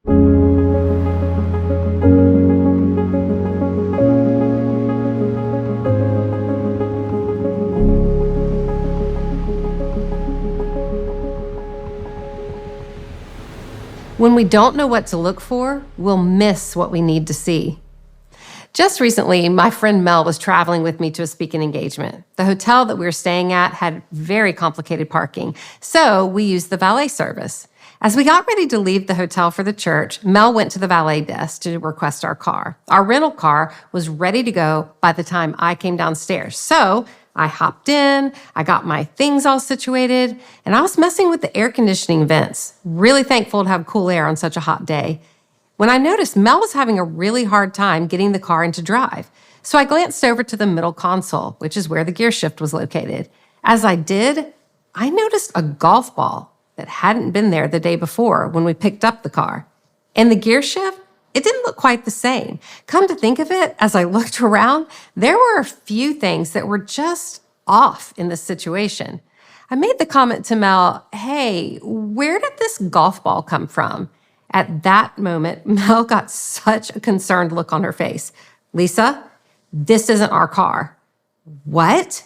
When we don't know what to look for, we'll miss what we need to see. Just recently, my friend Mel was traveling with me to a speaking engagement. The hotel that we were staying at had very complicated parking, so we used the valet service. As we got ready to leave the hotel for the church, Mel went to the valet desk to request our car. Our rental car was ready to go by the time I came downstairs, so I hopped in, I got my things all situated, and I was messing with the air conditioning vents. Really thankful to have cool air on such a hot day, when I noticed Mel was having a really hard time getting the car into drive. So I glanced over to the middle console, which is where the gear shift was located. As I did, I noticed a golf ball that hadn't been there the day before when we picked up the car. And the gear shift, it didn't look quite the same. Come to think of it, as I looked around, there were a few things that were just off in this situation. I made the comment to Mel, "Hey, where did this golf ball come from?" At that moment, Mel got such a concerned look on her face. "Lisa, this isn't our car." "What?"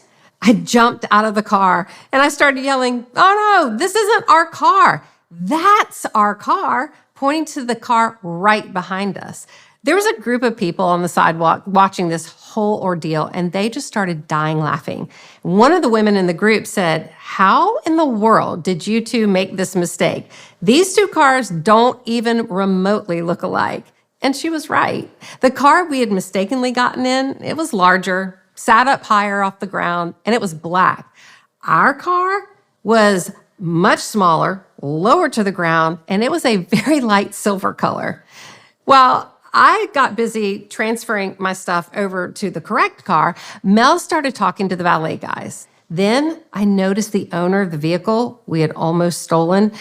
I jumped out of the car and I started yelling, "Oh no, this isn't our car. That's our car," pointing to the car right behind us. There was a group of people on the sidewalk watching this whole ordeal, and they just started dying laughing. One of the women in the group said, "How in the world did you two make this mistake? These two cars don't even remotely look alike." And she was right. The car we had mistakenly gotten in, it was larger, sat up higher off the ground, and it was black. Our car was much smaller, lower to the ground, and it was a very light silver color. While I got busy transferring my stuff over to the correct car, Mel started talking to the valet guys. Then I noticed the owner of the vehicle we had almost stolen.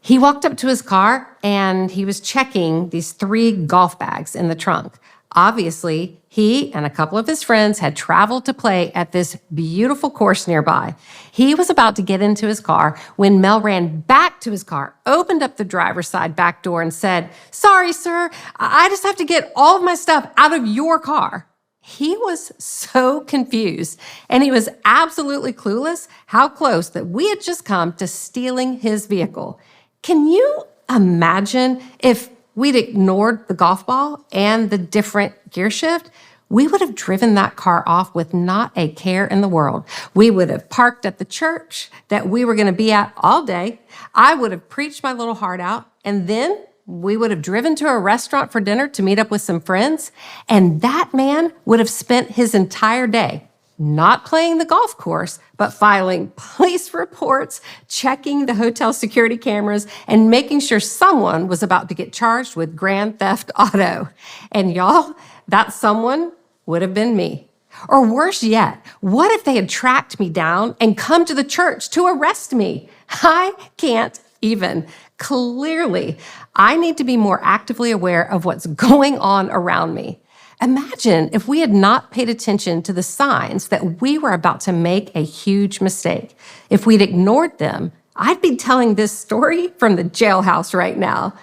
He walked up to his car and he was checking these 3 golf bags in the trunk. Obviously, he and a couple of his friends had traveled to play at this beautiful course nearby. He was about to get into his car when Mel ran back to his car, opened up the driver's side back door and said, "Sorry, sir, I just have to get all of my stuff out of your car." He was so confused, and he was absolutely clueless how close that we had just come to stealing his vehicle. Can you imagine if we'd ignored the golf ball and the different gear shift? We would have driven that car off with not a care in the world. We would have parked at the church that we were going to be at all day. I would have preached my little heart out, and then we would have driven to a restaurant for dinner to meet up with some friends, and that man would have spent his entire day not playing the golf course, but filing police reports, checking the hotel security cameras, and making sure someone was about to get charged with grand theft auto. And y'all, that someone would have been me. Or worse yet, what if they had tracked me down and come to the church to arrest me? I can't even. Clearly, I need to be more actively aware of what's going on around me. Imagine if we had not paid attention to the signs that we were about to make a huge mistake. If we'd ignored them, I'd be telling this story from the jailhouse right now.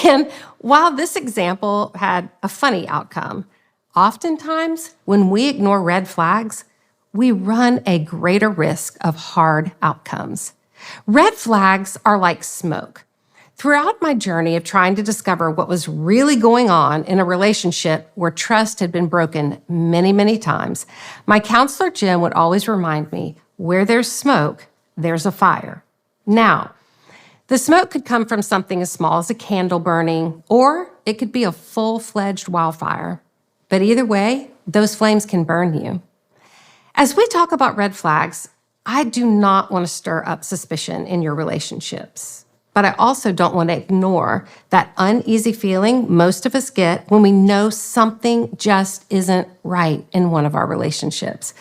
And while this example had a funny outcome, oftentimes when we ignore red flags, we run a greater risk of hard outcomes. Red flags are like smoke. Throughout my journey of trying to discover what was really going on in a relationship where trust had been broken many, many times, my counselor, Jim, would always remind me, where there's smoke, there's a fire. Now, the smoke could come from something as small as a candle burning, or it could be a full-fledged wildfire. But either way, those flames can burn you. As we talk about red flags, I do not want to stir up suspicion in your relationships. But I also don't want to ignore that uneasy feeling most of us get when we know something just isn't right in one of our relationships.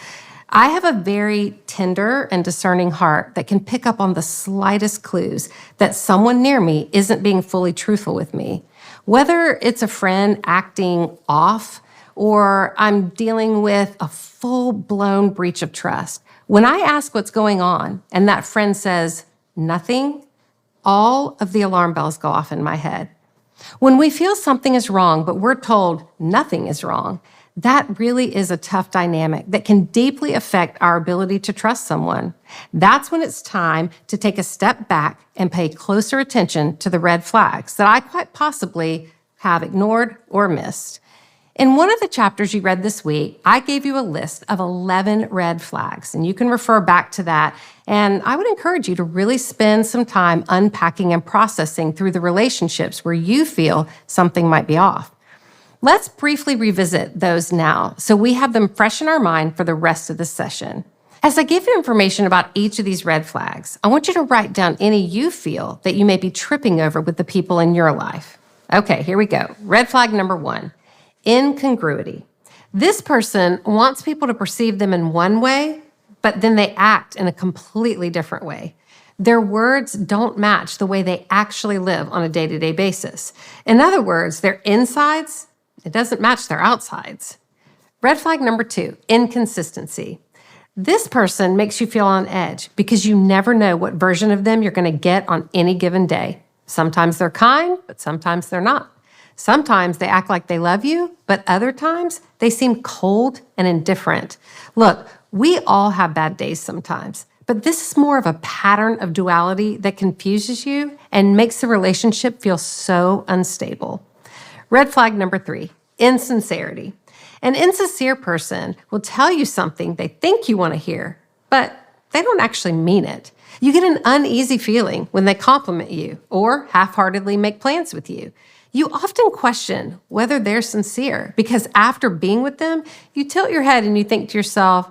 I have a very tender and discerning heart that can pick up on the slightest clues that someone near me isn't being fully truthful with me. Whether it's a friend acting off or I'm dealing with a full-blown breach of trust, when I ask what's going on and that friend says, "Nothing," all of the alarm bells go off in my head. When we feel something is wrong, but we're told nothing is wrong, that really is a tough dynamic that can deeply affect our ability to trust someone. That's when it's time to take a step back and pay closer attention to the red flags that I quite possibly have ignored or missed. In one of the chapters you read this week, I gave you a list of 11 red flags, and you can refer back to that. And I would encourage you to really spend some time unpacking and processing through the relationships where you feel something might be off. Let's briefly revisit those now so we have them fresh in our mind for the rest of the session. As I give you information about each of these red flags, I want you to write down any you feel that you may be tripping over with the people in your life. Okay, here we go. Red flag number 1, incongruity. This person wants people to perceive them in one way, but then they act in a completely different way. Their words don't match the way they actually live on a day-to-day basis. In other words, their insides, it doesn't match their outsides. Red flag number 2, inconsistency. This person makes you feel on edge because you never know what version of them you're going to get on any given day. Sometimes they're kind, but sometimes they're not. Sometimes they act like they love you, but other times they seem cold and indifferent. Look, we all have bad days sometimes, but this is more of a pattern of duality that confuses you and makes the relationship feel so unstable. Red flag number 3, insincerity. An insincere person will tell you something they think you want to hear, but they don't actually mean it. You get an uneasy feeling when they compliment you or half-heartedly make plans with you. You often question whether they're sincere because after being with them, you tilt your head and you think to yourself,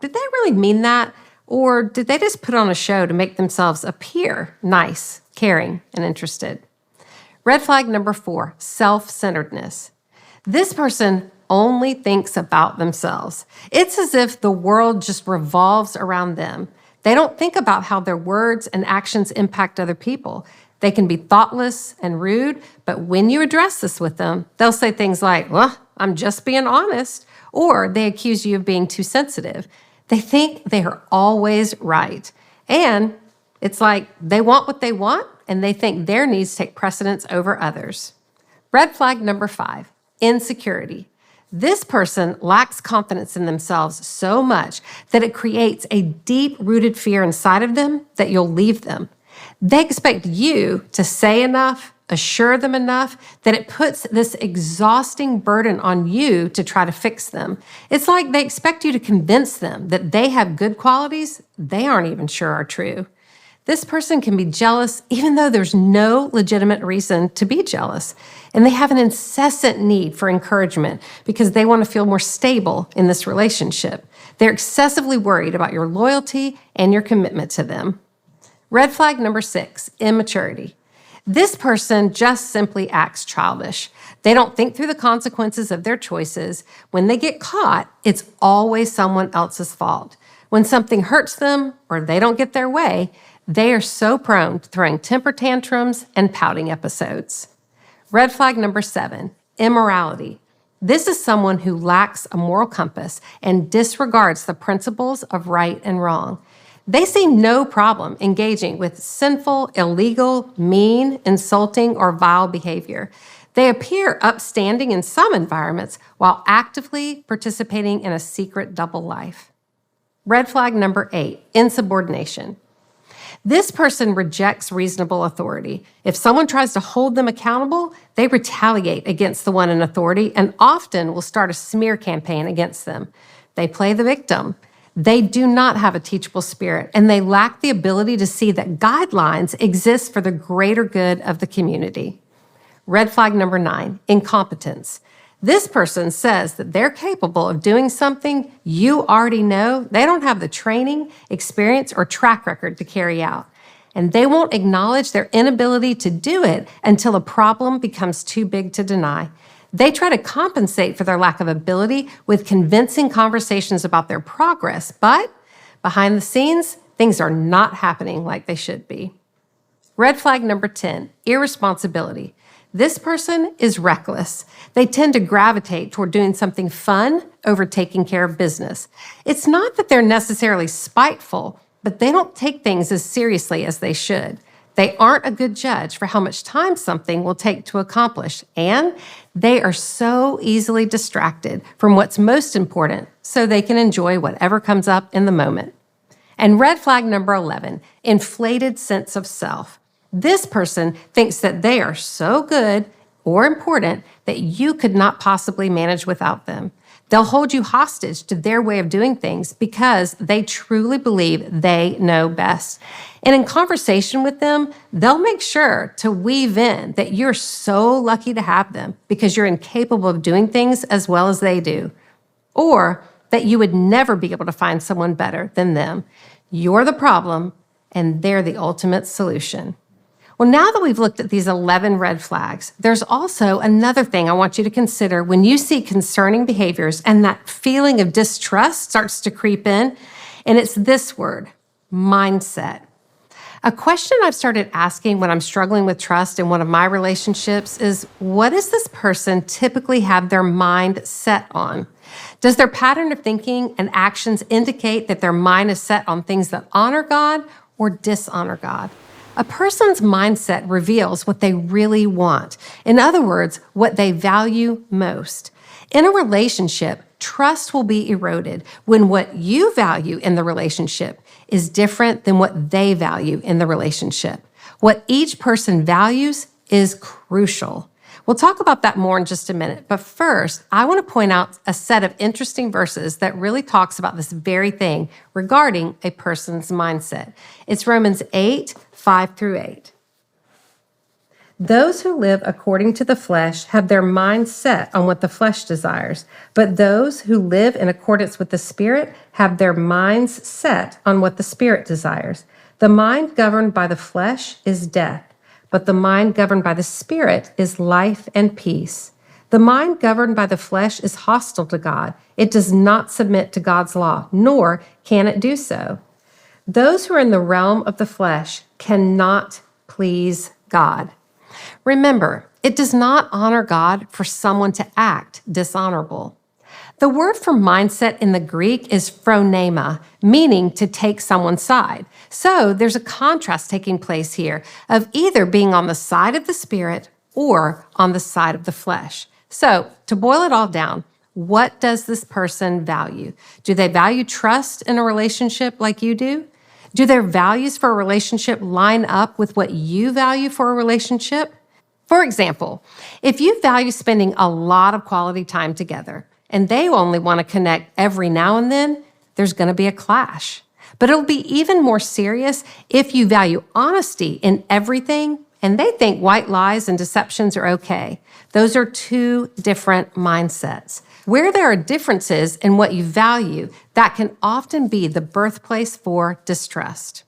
did they really mean that? Or did they just put on a show to make themselves appear nice, caring, and interested? Red flag number 4, self-centeredness. This person only thinks about themselves. It's as if the world just revolves around them. They don't think about how their words and actions impact other people. They can be thoughtless and rude, but when you address this with them, they'll say things like, well, I'm just being honest, or they accuse you of being too sensitive. They think they are always right. And it's like they want what they want, and they think their needs take precedence over others. Red flag number 5, insecurity. This person lacks confidence in themselves so much that it creates a deep-rooted fear inside of them that you'll leave them. They expect you to say enough, assure them enough, that it puts this exhausting burden on you to try to fix them. It's like they expect you to convince them that they have good qualities they aren't even sure are true. This person can be jealous even though there's no legitimate reason to be jealous. And they have an incessant need for encouragement because they want to feel more stable in this relationship. They're excessively worried about your loyalty and your commitment to them. Red flag number 6, immaturity. This person just simply acts childish. They don't think through the consequences of their choices. When they get caught, it's always someone else's fault. When something hurts them or they don't get their way, they are so prone to throwing temper tantrums and pouting episodes. Red flag number 7, immorality. This is someone who lacks a moral compass and disregards the principles of right and wrong. They see no problem engaging with sinful, illegal, mean, insulting, or vile behavior. They appear upstanding in some environments while actively participating in a secret double life. Red flag number 8, insubordination. This person rejects reasonable authority. If someone tries to hold them accountable, they retaliate against the one in authority and often will start a smear campaign against them. They play the victim. They do not have a teachable spirit, and they lack the ability to see that guidelines exist for the greater good of the community. Red flag number 9, incompetence. This person says that they're capable of doing something you already know they don't have the training, experience, or track record to carry out. And they won't acknowledge their inability to do it until a problem becomes too big to deny. They try to compensate for their lack of ability with convincing conversations about their progress, but behind the scenes, things are not happening like they should be. Red flag number 10, irresponsibility. This person is reckless. They tend to gravitate toward doing something fun over taking care of business. It's not that they're necessarily spiteful, but they don't take things as seriously as they should. They aren't a good judge for how much time something will take to accomplish, and they are so easily distracted from what's most important so they can enjoy whatever comes up in the moment. And red flag number 11, inflated sense of self. This person thinks that they are so good or important that you could not possibly manage without them. They'll hold you hostage to their way of doing things because they truly believe they know best. And in conversation with them, they'll make sure to weave in that you're so lucky to have them because you're incapable of doing things as well as they do, or that you would never be able to find someone better than them. You're the problem, and they're the ultimate solution. Well, now that we've looked at these 11 red flags, there's also another thing I want you to consider when you see concerning behaviors and that feeling of distrust starts to creep in, and it's this word, mindset. A question I've started asking when I'm struggling with trust in one of my relationships is, what does this person typically have their mind set on? Does their pattern of thinking and actions indicate that their mind is set on things that honor God or dishonor God? A person's mindset reveals what they really want. In other words, what they value most. In a relationship, trust will be eroded when what you value in the relationship is different than what they value in the relationship. What each person values is crucial. We'll talk about that more in just a minute, but first, I want to point out a set of interesting verses that really talks about this very thing regarding a person's mindset. It's Romans 8, 5 through 8. Those who live according to the flesh have their minds set on what the flesh desires, but those who live in accordance with the Spirit have their minds set on what the Spirit desires. The mind governed by the flesh is death, but the mind governed by the Spirit is life and peace. The mind governed by the flesh is hostile to God. It does not submit to God's law, nor can it do so. Those who are in the realm of the flesh cannot please God. Remember, it does not honor God for someone to act dishonorable. The word for mindset in the Greek is phronema, meaning to take someone's side. So there's a contrast taking place here of either being on the side of the Spirit or on the side of the flesh. So to boil it all down, what does this person value? Do they value trust in a relationship like you do? Do their values for a relationship line up with what you value for a relationship? For example, if you value spending a lot of quality time together and they only want to connect every now and then, there's going to be a clash. But it'll be even more serious if you value honesty in everything and they think white lies and deceptions are okay. Those are two different mindsets. Where there are differences in what you value, that can often be the birthplace for distrust.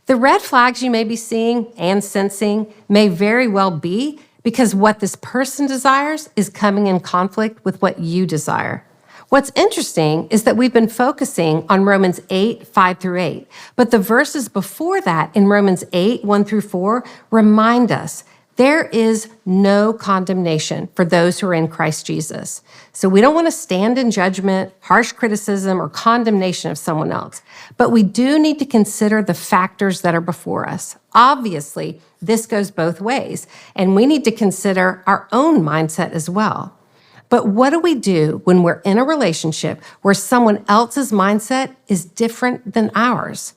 The red flags you may be seeing and sensing may very well be because what this person desires is coming in conflict with what you desire. What's interesting is that we've been focusing on Romans 8, 5 through 8, but the verses before that in Romans 8, 1 through 4 remind us there is no condemnation for those who are in Christ Jesus. So we don't want to stand in judgment, harsh criticism, or condemnation of someone else, but we do need to consider the factors that are before us. Obviously, this goes both ways, and we need to consider our own mindset as well. But what do we do when we're in a relationship where someone else's mindset is different than ours?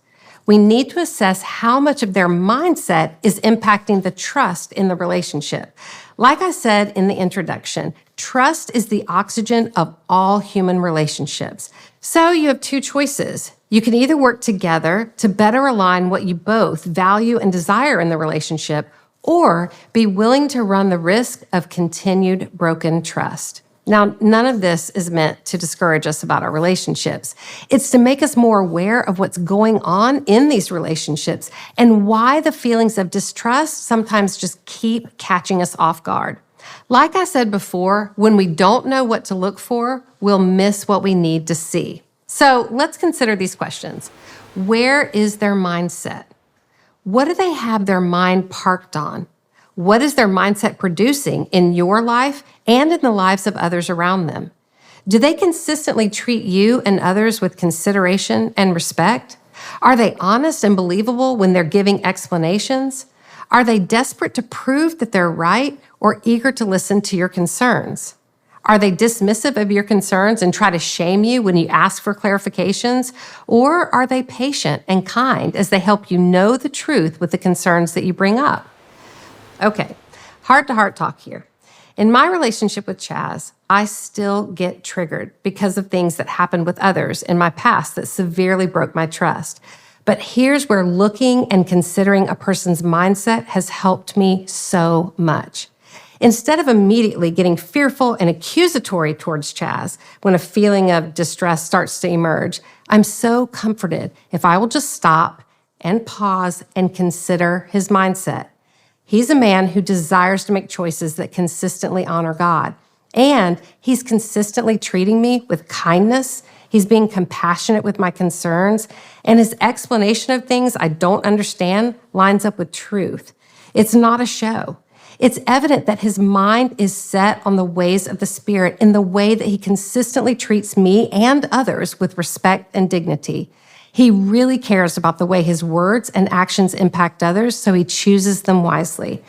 We need to assess how much of their mindset is impacting the trust in the relationship. Like I said in the introduction, trust is the oxygen of all human relationships. So you have two choices. You can either work together to better align what you both value and desire in the relationship, or be willing to run the risk of continued broken trust. Now, none of this is meant to discourage us about our relationships. It's to make us more aware of what's going on in these relationships and why the feelings of distrust sometimes just keep catching us off guard. Like I said before, when we don't know what to look for, we'll miss what we need to see. So let's consider these questions. Where is their mindset? What do they have their mind parked on? What is their mindset producing in your life and in the lives of others around them? Do they consistently treat you and others with consideration and respect? Are they honest and believable when they're giving explanations? Are they desperate to prove that they're right or eager to listen to your concerns? Are they dismissive of your concerns and try to shame you when you ask for clarifications? Or are they patient and kind as they help you know the truth with the concerns that you bring up? Okay, heart-to-heart talk here. In my relationship with Chaz, I still get triggered because of things that happened with others in my past that severely broke my trust. But here's where looking and considering a person's mindset has helped me so much. Instead of immediately getting fearful and accusatory towards Chaz when a feeling of distress starts to emerge, I'm so comforted if I will just stop and pause and consider his mindset. He's a man who desires to make choices that consistently honor God. And he's consistently treating me with kindness. He's being compassionate with my concerns. And his explanation of things I don't understand lines up with truth. It's not a show. It's evident that his mind is set on the ways of the Spirit in the way that he consistently treats me and others with respect and dignity. He really cares about the way his words and actions impact others, so he chooses them wisely.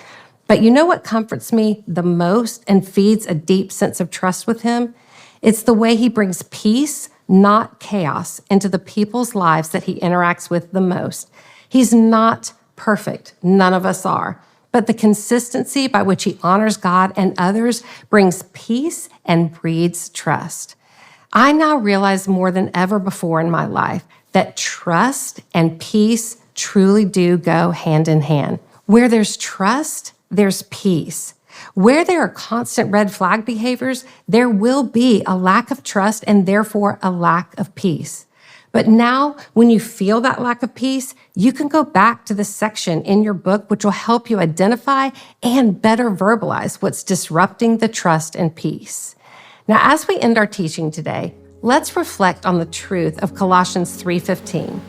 But you know what comforts me the most and feeds a deep sense of trust with him? It's the way he brings peace, not chaos, into the people's lives that he interacts with the most. He's not perfect. None of us are. But the consistency by which he honors God and others brings peace and breeds trust. I now realize more than ever before in my life that trust and peace truly do go hand in hand. Where there's trust, there's peace. Where there are constant red flag behaviors, there will be a lack of trust and therefore a lack of peace. But now, when you feel that lack of peace, you can go back to the section in your book which will help you identify and better verbalize what's disrupting the trust and peace. Now, as we end our teaching today, let's reflect on the truth of Colossians 3:15.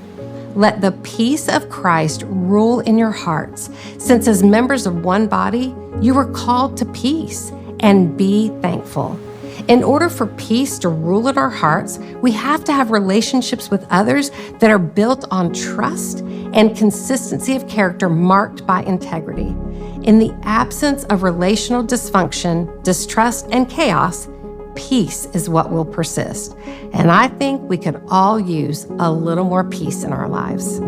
Let the peace of Christ rule in your hearts, since as members of one body, you were called to peace, and be thankful. In order for peace to rule in our hearts, we have to have relationships with others that are built on trust and consistency of character marked by integrity. In the absence of relational dysfunction, distrust, and chaos, peace is what will persist. And I think we could all use a little more peace in our lives.